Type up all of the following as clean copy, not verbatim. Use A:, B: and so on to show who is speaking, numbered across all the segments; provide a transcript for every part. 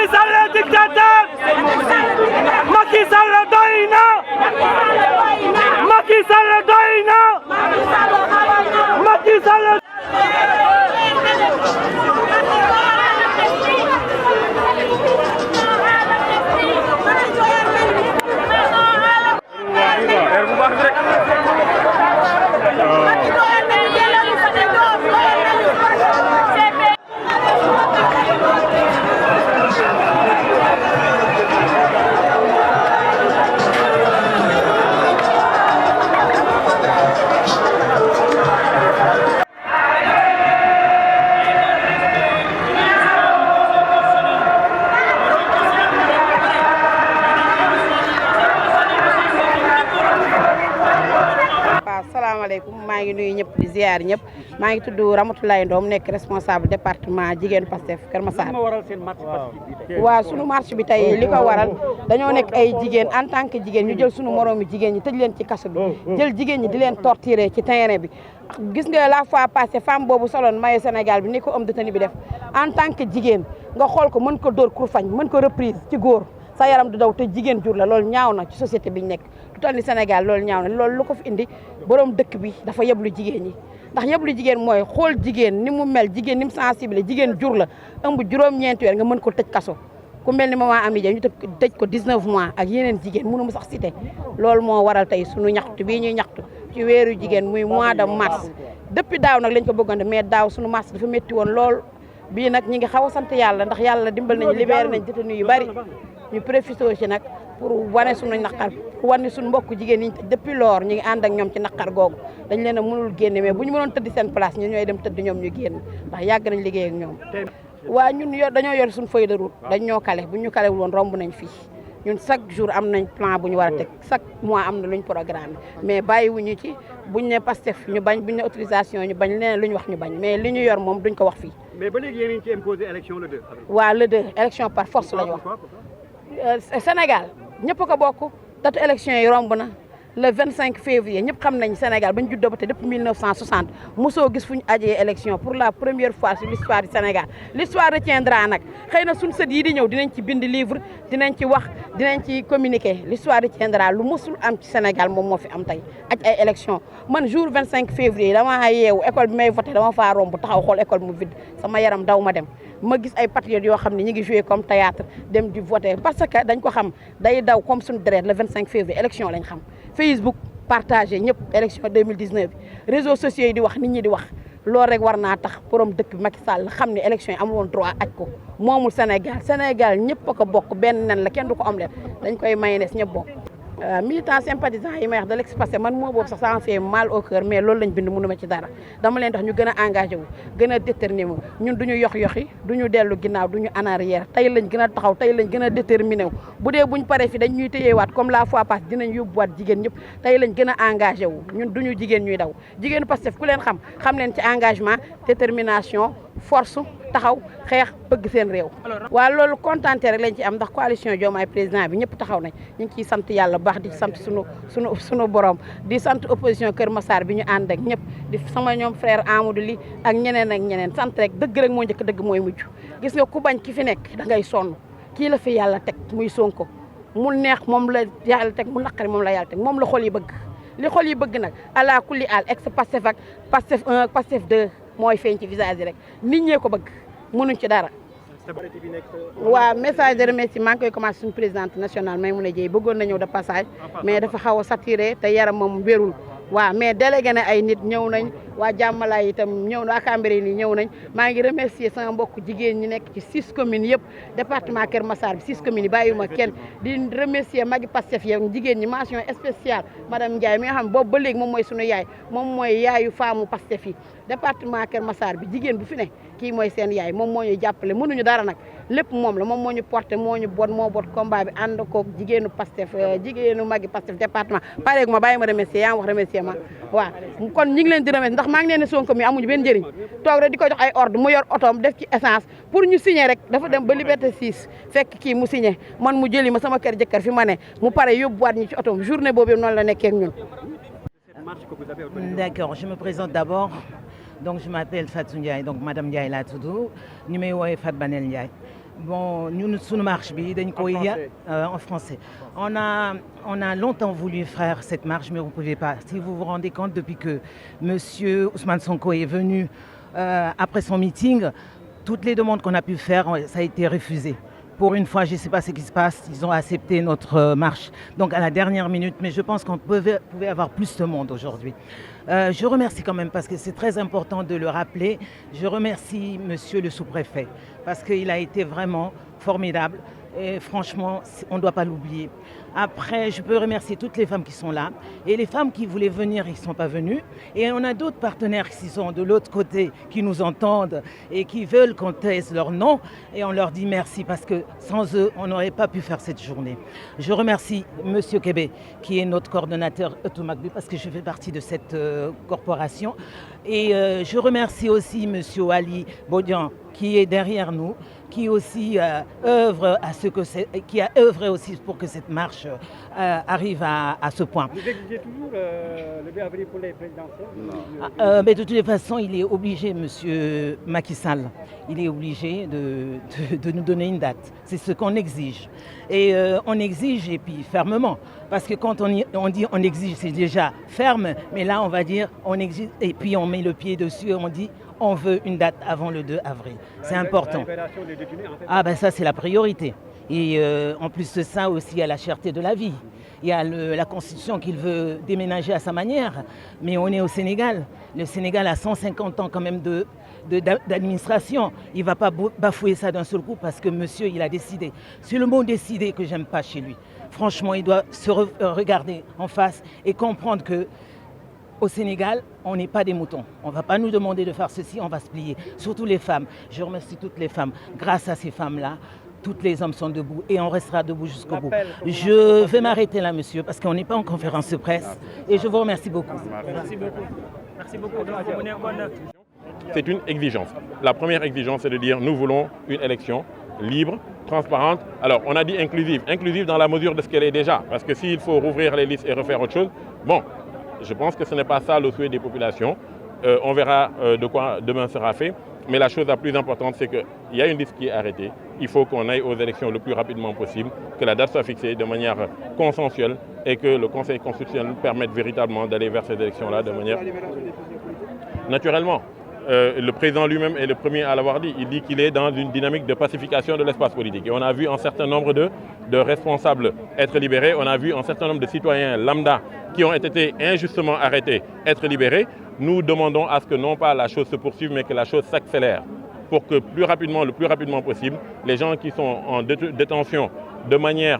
A: Macky Sall dictateur. Macky Sall doy na. Macky Sall doy na. Macky Sall.
B: asalaamaaleykum maa ngi nuyu ñëpp di ziar ñëpp maa ngi tudd Ramatoulaye Ndom nekk responsable département jigéenu Pastef Kër Massar. waaw sunu marche bi tey li ko waral dañoo nekk ay jigéen en tant que jigéen ñu jël sunu moroomi jigéen ñi tëj leen ci kaso bi jël jigéen ñi di leen torturer ci terrain bi gis nga la fois passée femme boobu soloon maillot Sénégal bi ni ko homme de tenue bi def en tant que jigéen nga xool ko mën ko dóor kurfañ mën ko reprise ci góor sa yaram du daw te jigéen jur la loolu ñaaw na ci société bi ñu nekk tout à Sénégal loolu ñaaw na loolu lu ko fi indi borom dëkk bi dafa yeblu jigéen ñi ndax yeblu jigéen mooy xool jigéen ni mu mel jigéen ni mu sensible jigéen jur la ëmb juróom-ñeenti weer nga mën ko tëj kaso ku mel ni maman Amy Dia ñu tëj ko 19 mois ak yeneen jigéen mënu mu sax cité loolu moo waral tey sunu ñaxtu bii ñuy ñaxtu ci weeru jigéen muy mois de mars depuis daaw nag lañ ko bëggoon mais daaw sunu mars dafa métti woon lool bii nag ñi ngi xaw a sant yàlla ndax yàlla dimbal nañu libéré nañ détenu yu bari ñu profité ci nag pour wane suñu naqar pour wane suñu mbokk jigéen ñi depuis lors ñu ngi ànd ak ñoom ci naqar googu dañ leen a mënul génne mais bu ñu mënoon tëdd seen place ñun ñooy dem tëdd ñoom ñu génn ndax yàgg nañ liggéey ak ñoom. waa ñun dañoo yor suñu feuille de route dañ ñoo kale bu ñu kalewul woon romb nañ fii ñun chaque jour am nañ plan bu ñu war a teg chaque mois am na luñ programme mais bàyyiwuñu ci buñ ne Pastef ñu bañ buñ ne autorisation ñu bañ leneen lu ñu wax ñu bañ mais li ñu yor moom duñ ko wax fii.
C: mais ba léegi yéen a ngi ci imposé élection le 2.
B: waaw le 2 élection par force la ñu wax. Sénégal ñëpp ko bokk date élection yi romb na le 25 février ñëpp xam nañ Sénégal bañ juddoo ba te depuis 1960 mosoo gis fu ñu ajee élection pour la première fois sur l'histoire du Sénégal l'histoire retiendra nag xëy na suñu sët yi di ñëw dinañ ci bind livre dinañ ci wax dinañ ci communiquer l'histoire retiendra lu mosul am ci Sénégal moom moo fi am tey aj ay élection man jour 25 février dama yeewu école bi may voté dama faa romb taxaw xool école mu vide sama yaram daw ma dem ma gis ay patriotes yoo xam ne ñu ngi joué comme théâtre dem di voter parce que dañ ko xam day daw comme suñu deret le 25 février élection lañ xam Facebook partagé ñëpp élection 2019 bi réseaux sociaux yi di wax nit ñi di wax loolu rek war naa tax borom dëkk bi Macky Sall xam ne élection yi amul woon droit aj ko moomul Sénégal ñëpp a ko bokk benn nen la kenn du ko omelette dañ koy mayonnaise ñëpp bokk. militants sympathisants yi may wax de l'ex-Pastef man moo boobu sax ça me fait mal au cœur mais loolu lañ bind mënu ma ci dara dama leen tax ñu gën a engagé wu gën a déterminé wu ñun duñu yox-yoxi duñu dellu ginnaaw duñu en arrière tey lañ gën a taxaw tey lañ gën a déterminé wu bu dee buñ paree fi dañ ñuy téyewaat comme la fois passée dinañ yóbbuwaat jigéen ñëpp tey lañ gën a engagé wu ñun duñu jigéen ñuy daw jigéenu Pastef ku leen xam leen ci engagement détermination force taxaw xeex bëgg seen réew. waaw loolu kontaante rek lañ ci am ndax coalition Diomaye président bi ñëpp taxaw nañ ñu ngi ciy sant yàlla bu baax di sant sunu borom di sant opposition Kër Massar bi ñu ànd ak ñëpp di sama ñoom frère Amadou Ly ak ñeneen sant rek dëgg rek moo njëkk dëgg mooy mujj gis nga ku bañ ki fi nekk da ngay sonn kii la fi yàlla teg muy Sonko mu neex moom la yàlla teg mu naqari moom la yàlla teg moom la xol yi bëgg li xol yi bëgg nag ala kulli al ex Pastef ak Pastef 1 ak Pastef 2 mooy feeñ ci visage yi rek nit ñee ko bëgg mënuñ ci dara. waaw message de remerciement maa ngi koy commencé suñu présidente nationale Maïmouna Dièye bëggoon na ñëw de passage mais dafa xaw a saturé te yaram moom wérul waaw mais délégué na ay nit ñëw nañ waa Jàmmalaay itam ñëw na waa Cambérène yi ñëw nañ maa ngi remercier sama mbokk jigéen ñi nekk ci 6 communes yëpp département Kër Massar bi 6 communes yi bàyyiwuma kenn di remercier magi Pastef yow jigéen ñi mention spéciale madame Ndiaye mi nga xam boobu ba léegi moom mooy sunu yaay moom mooy yaayu faamu Pastef yi département Kër Massar bi jigéen bu fi ne kii mooy seen yaay moom moo ñu jàppale mënuñu dara nag lépp moom la moom moo ñu porté moo ñu moo bot combat bi ànd koog jigéenu Pastef jigéenu magi Pastef département pareegu ma bàyyi ma remercier yaa wax remercier ma waaw kon ñi ngi leen di remercier ndax maa ngi leen ne Sonko mi amuñu benn njëriñ toog rek di ko jox ay ordre mu yor otoom def ci essence pour ñu signer rek dafa dem ba Liberté 6 fekk kii mu signer man mu jëli ma sama kër jëkkër fi ma ne mu pare yóbbuwaat ñu ci otoom journée boobu noonu la nekkee ak ñun.
D: D'accord, je me présente d'abord. Donc je m'appelle Fatou Ndiaye, donc Madame Ndiaye laa tudd ñu may woowee Fat Banel Ndiaye Bon, nous sommes marche en français. On a longtemps voulu faire cette marche, mais on ne pouvait pas. Si vous vous rendez compte, depuis que M. Ousmane Sonko est venu après son meeting, toutes les demandes qu'on a pu faire, ça a été refusé. Pour une fois, je ne sais pas ce qui se passe, ils ont accepté notre marche. Donc à la dernière minute, mais je pense qu'on pouvait avoir plus de monde aujourd'hui. Je remercie quand même, parce que c'est très important de le rappeler, je remercie monsieur le sous-préfet, parce qu'il a été vraiment formidable. Et franchement, on ne doit pas l'oublier. Après, je peux remercier toutes les femmes qui sont là. Et les femmes qui voulaient venir, ils ne sont pas venues. Et on a d'autres partenaires qui sont de l'autre côté, qui nous entendent et qui veulent qu'on taise leur nom. Et on leur dit merci, parce que sans eux, on n'aurait pas pu faire cette journée. Je remercie monsieur Kébé, qui est notre coordonnateur Automagbu, parce que je fais partie de cette corporation. Et je remercie aussi monsieur Ali Bodian, qui est derrière nous, qui aussi œuvre qui a œuvré aussi pour que cette marche arrive à ce point.
C: Vous exigez toujours le 2 avril pour les présidentielles?
D: Mais de toutes les façons, il est obligé, M. Macky Sall, il est obligé de nous donner une date. C'est ce qu'on exige. Et on exige, et puis fermement. Parce que quand on dit on exige, c'est déjà ferme. Mais là, on va dire on exige, et puis on met le pied dessus et on dit on veut une date avant le 2 avril. C'est important.
C: La libération des détenus, en fait.
D: Ah ben ça, c'est la priorité. Et en plus de ça aussi, il y a la cherté de la vie. Il y a la Constitution qu'il veut déménager à sa manière. Mais on est au Sénégal. Le Sénégal a 150 ans quand même d'administration. Il ne va pas bafouer ça d'un seul coup, parce que monsieur, il a décidé. C'est le mot décider que j'aime pas chez lui. Franchement, il doit se regarder en face et comprendre que au Sénégal, on n'est pas des moutons. On ne va pas nous demander de faire ceci, on va se plier. Surtout les femmes. Je remercie toutes les femmes. Grâce à ces femmes-là, tous les hommes sont debout et on restera debout jusqu'au bout. Je vais m'arrêter là, monsieur, parce qu'on n'est pas en conférence de presse. Et je vous remercie beaucoup.
A: Merci beaucoup. Merci beaucoup.
E: C'est une exigence. La première exigence, c'est de dire nous voulons une élection libre, transparente. Alors, on a dit inclusive. Inclusive dans la mesure de ce qu'elle est déjà. Parce que s'il faut rouvrir les listes et refaire autre chose, bon, je pense que ce n'est pas ça le souhait des populations. On verra de quoi demain sera fait. Mais la chose la plus importante, c'est qu'il y a une liste qui est arrêtée. Il faut qu'on aille aux élections le plus rapidement possible, que la date soit fixée de manière consensuelle et que le Conseil constitutionnel permette véritablement d'aller vers ces élections-là de manière... Naturellement. Le président lui-même est le premier à l'avoir dit. Il dit qu'il est dans une dynamique de pacification de l'espace politique. Et on a vu un certain nombre de responsables être libérés. On a vu un certain nombre de citoyens lambda qui ont été injustement arrêtés être libérés. Nous demandons à ce que non pas la chose se poursuive, mais que la chose s'accélère pour que le plus rapidement possible, les gens qui sont en détention de manière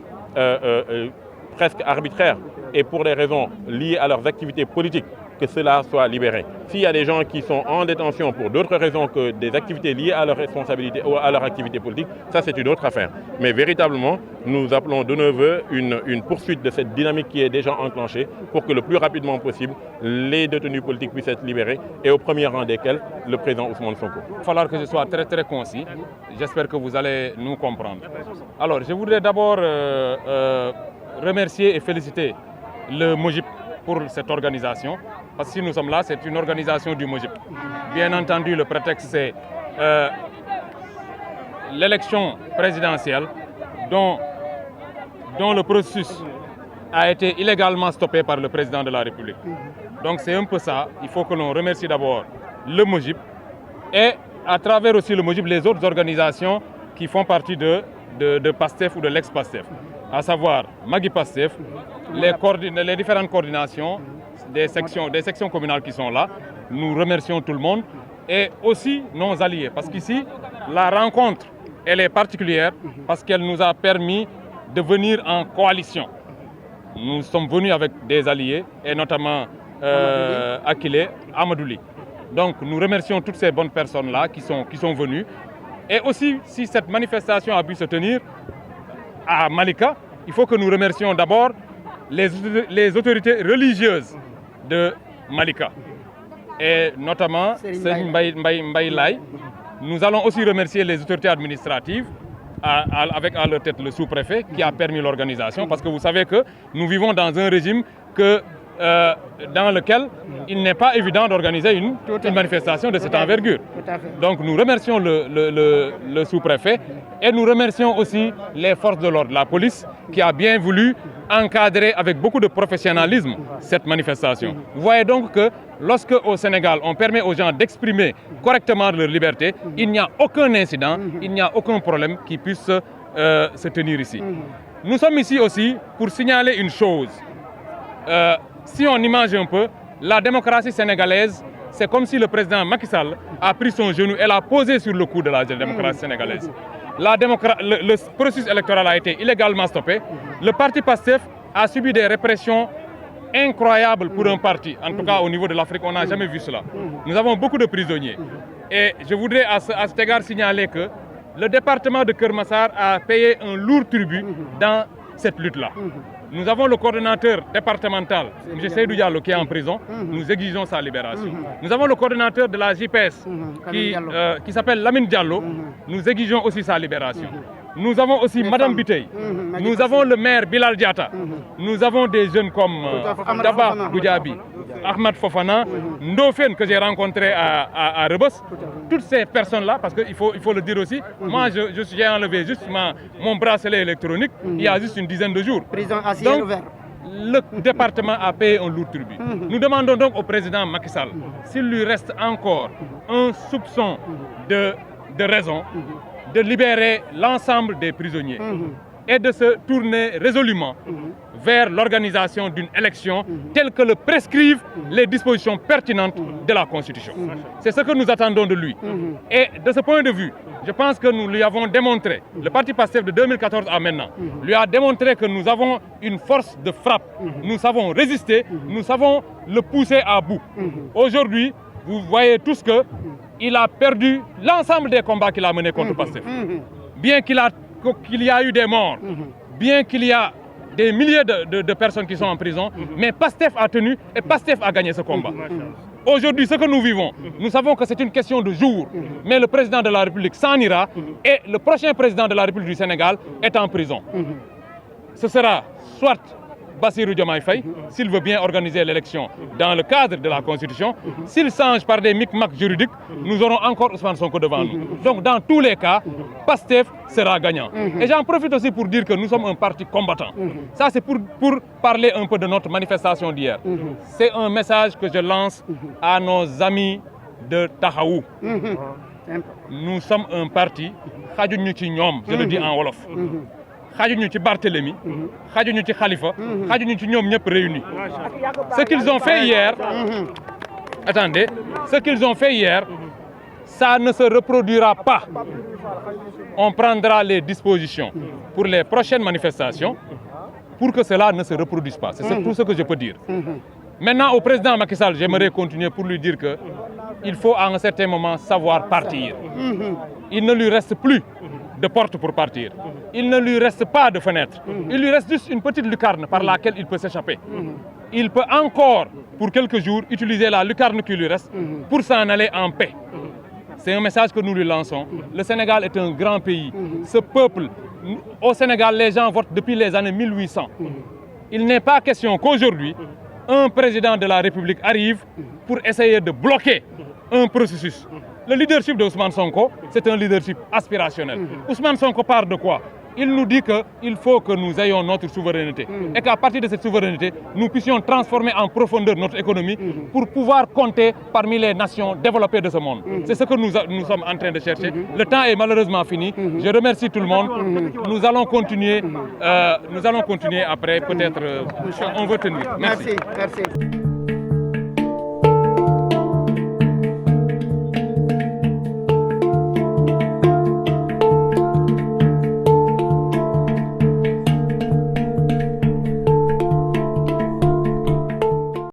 E: presque arbitraire et pour des raisons liées à leurs activités politiques, que cela soit libéré. S'il y a des gens qui sont en détention pour d'autres raisons que des activités liées à leur responsabilité ou à leur activité politique, ça c'est une autre affaire. Mais véritablement, nous appelons de nos voeux une poursuite de cette dynamique qui est déjà enclenchée pour que le plus rapidement possible, les détenus politiques puissent être libérés et au premier rang desquels le président Ousmane Sonko.
F: Il va falloir que je sois très très concis. J'espère que vous allez nous comprendre. Alors, je voudrais d'abord remercier et féliciter le MOJIP pour cette organisation. Parce que si nous sommes là, c'est une organisation du MOJIP. Bien entendu, le prétexte, c'est l'élection présidentielle dont le processus a été illégalement stoppé par le président de la République. Donc c'est un peu ça. Il faut que l'on remercie d'abord le MOJIP et à travers aussi le MOJIP, les autres organisations qui font partie de PASTEF ou de l'ex-PASTEF, à savoir Magui PASTEF, les différentes coordinations des sections communales qui sont là. Nous remercions tout le monde et aussi nos alliés parce qu'ici, la rencontre, elle est particulière parce qu'elle nous a permis de venir en coalition. Nous sommes venus avec des alliés et notamment Akile, Amadouli. Donc nous remercions toutes ces bonnes personnes-là qui sont venues. Et aussi, si cette manifestation a pu se tenir à Malika, il faut que nous remercions d'abord les autorités religieuses de Malika. Et notamment Mbaye Lai. Nous allons aussi remercier les autorités administratives, avec à leur tête le sous-préfet qui a permis l'organisation. Parce que vous savez que nous vivons dans un régime que dans lequel il n'est pas évident d'organiser une manifestation de cette envergure. Donc nous remercions le sous-préfet et nous remercions aussi les forces de l'ordre, la police, qui a bien voulu encadrer avec beaucoup de professionnalisme cette manifestation. Vous voyez donc que lorsque au Sénégal, on permet aux gens d'exprimer correctement leur liberté, il n'y a aucun incident, il n'y a aucun problème qui puisse se tenir ici. Nous sommes ici aussi pour signaler une chose. Si on imagine un peu, la démocratie sénégalaise, c'est comme si le président Macky Sall a pris son genou et l'a posé sur le cou de la démocratie sénégalaise. Le processus électoral a été illégalement stoppé. Le parti PASTEF a subi des répressions incroyables pour un parti. En tout cas, au niveau de l'Afrique, on n'a jamais vu cela. Nous avons beaucoup de prisonniers. Et je voudrais à cet égard signaler que le département de Keur Massar a payé un lourd tribut dans cette lutte-là. Nous avons le coordonnateur départemental, M. Seydou Diallo, qui est en prison. Nous exigeons sa libération. Nous avons le coordonnateur de la JPS, qui s'appelle Lamine Diallo. Nous exigeons aussi sa libération. Nous avons aussi Madame Bitey. Nous avons le maire Bilal Diatta. Nous avons des jeunes comme Daba Goudjabi, Ahmad Fofana, Ndofène que j'ai rencontré à Rebus. Toutes ces personnes-là, parce qu'il faut le dire aussi, moi j'ai enlevé juste mon bracelet électronique il y a juste une dizaine de jours. Donc, le département a payé un lourd tribut. Nous demandons donc au président Macky Sall, s'il lui reste encore un soupçon de raison, de libérer l'ensemble des prisonniers et de se tourner résolument vers l'organisation d'une élection telle que le prescrivent les dispositions pertinentes de la Constitution. C'est ce que nous attendons de lui. Et de ce point de vue, je pense que nous lui avons démontré, le parti PASTEF de 2014 à maintenant, lui a démontré que nous avons une force de frappe. Nous savons résister, nous savons le pousser à bout. Aujourd'hui, vous voyez tous que il a perdu l'ensemble des combats qu'il a menés contre PASTEF. Bien qu'il y a eu des morts, bien qu'il y a des milliers de personnes qui sont en prison, mais PASTEF a tenu et PASTEF a gagné ce combat. Aujourd'hui, ce que nous vivons, nous savons que c'est une question de jours, mais le président de la République s'en ira et le prochain président de la République du Sénégal est en prison. Ce sera soit Bassirou Diomaye Faye, s'il veut bien organiser l'élection dans le cadre de la Constitution. S'il change par des micmacs juridiques, nous aurons encore Ousmane Sonko devant nous. Donc dans tous les cas, PASTEF sera gagnant. Et j'en profite aussi pour dire que nous sommes un parti combattant. Ça c'est pour parler un peu de notre manifestation d'hier. C'est un message que je lance à nos amis de Taxawu. Nous sommes un parti, je le dis en Wolof. xajuñu ci Barthélemy, xajuñu ci Khalifa, xajuñu ci ñoom ñëpp réunis. Ce qu'ils ont fait hier, attendez, ce qu'ils ont fait hier, ça ne se reproduira pas. On prendra les dispositions pour les prochaines manifestations pour que cela ne se reproduise pas. C'est tout ce que je peux dire. Maintenant, au président Macky Sall, j'aimerais continuer pour lui dire qu'il faut à un certain moment savoir partir. Il ne lui reste plus de porte pour partir. Il ne lui reste pas de fenêtre. Il lui reste juste une petite lucarne par laquelle il peut s'échapper. Il peut encore, pour quelques jours, utiliser la lucarne qui lui reste pour s'en aller en paix. C'est un message que nous lui lançons. Le Sénégal est un grand pays. Ce peuple, au Sénégal, les gens votent depuis les années 1800. Il n'est pas question qu'aujourd'hui, un président de la République arrive pour essayer de bloquer un processus. Le leadership de Ousmane Sonko, c'est un leadership aspirationnel. Ousmane Sonko part de quoi? Il nous dit qu'il faut que nous ayons notre souveraineté et qu'à partir de cette souveraineté, nous puissions transformer en profondeur notre économie pour pouvoir compter parmi les nations développées de ce monde. C'est ce que nous sommes en train de chercher. Le temps est malheureusement fini. Je remercie tout le monde. Nous allons continuer après, peut-être, on veut tenir. Merci.
G: Merci.